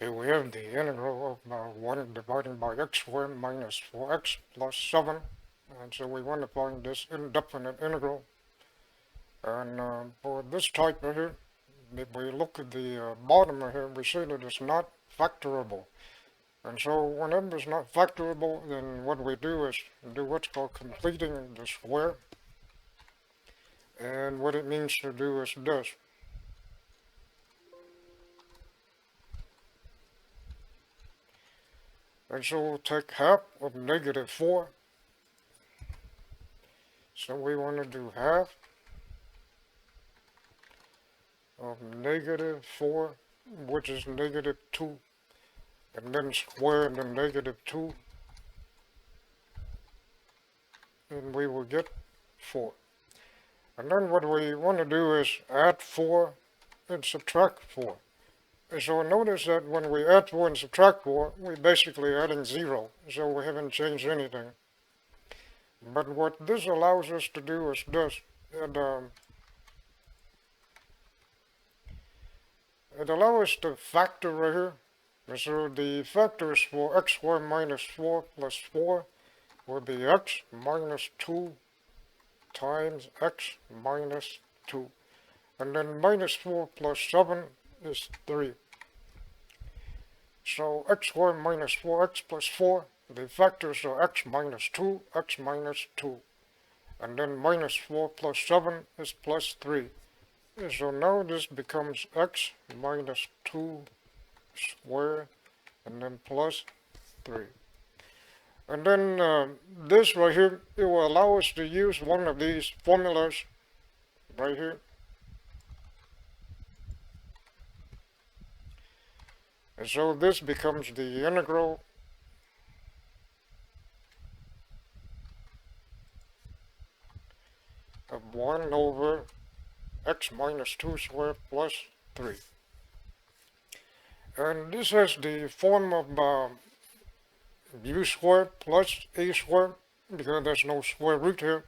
Here we have the integral of 1 divided by x squared minus 4x plus 7. And so we want to find this indefinite integral. And for this type right here, if we look at the bottom right here, we see that it's not factorable. And so whenever it's not factorable, then what we do is do what's called completing the square. And what it means to do is this. And so we'll take half of negative 4. So we want to do half of negative 4, which is negative 2. And then square the negative 2. And we will get 4. And then what we want to do is add 4 and subtract 4. And so notice that when we add 4 and subtract 4, we're basically adding 0. So we haven't changed anything. But what this allows us to do is this. It allows us to factor right here. And so the factors for x squared minus 4 plus 4 will be x minus 2 times x minus 2. And then minus 4 plus 7 is 3. So x squared minus 4x plus 4, the factors are x minus 2, x minus 2. And then minus 4 plus 7 is plus 3. So now this becomes x minus 2 squared and then plus 3. And then this right here, it will allow us to use one of these formulas right here. And so this becomes the integral of 1 over x minus 2 squared plus 3. And this has the form of u squared plus a squared, because there's no square root here.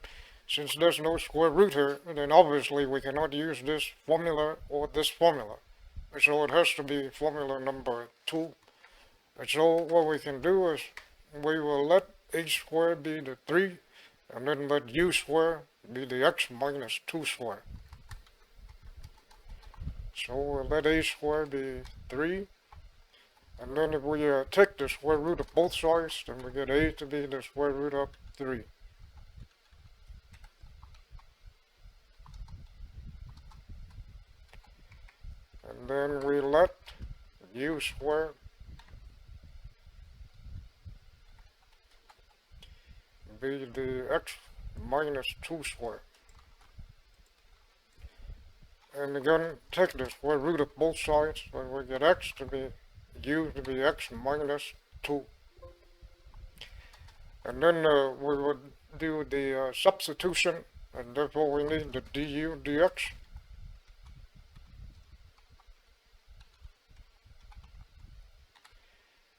Since there's no square root here, then obviously we cannot use this formula or this formula. So it has to be formula number 2. And so what we can do is we will let a squared be the 3, and then let u squared be the x minus 2 squared. So we'll let a squared be 3. And then if we take the square root of both sides, then we get a to be the square root of 3. And then we let u squared be the x minus 2 squared. And again, take the square root of both sides, then we get x to be u to be x minus 2. And then we would do the substitution, and therefore we need the du dx.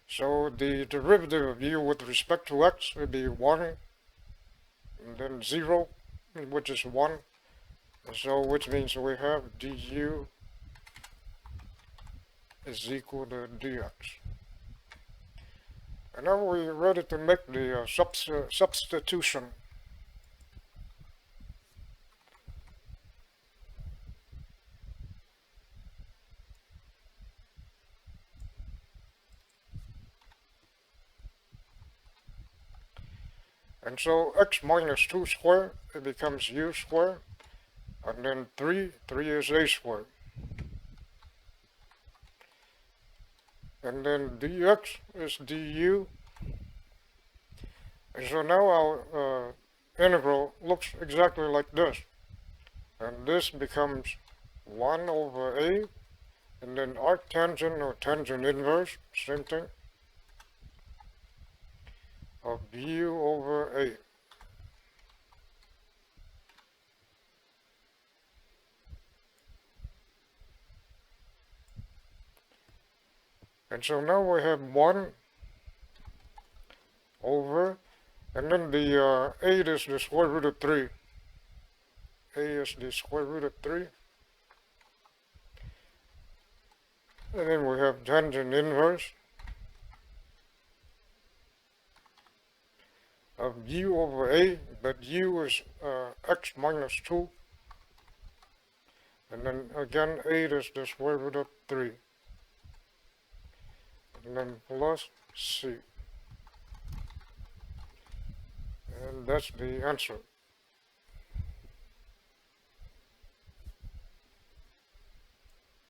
So the derivative of u with respect to x would be 1, and then 0, which is 1. So which means we have du is equal to dx. And now we're ready to make the substitution. And so x minus 2 squared, it becomes u squared, and then 3 is a squared. And then dx is du. And so now our integral looks exactly like this. And this becomes 1 over a, and then arctangent or tangent inverse, same thing, of u over a. And so now we have 1 over, and then the 8 is the square root of 3. A is the square root of 3. And then we have tangent inverse of u over a, but u is x minus 2. And then again, 8 is the square root of 3. And then plus c. And that's the answer.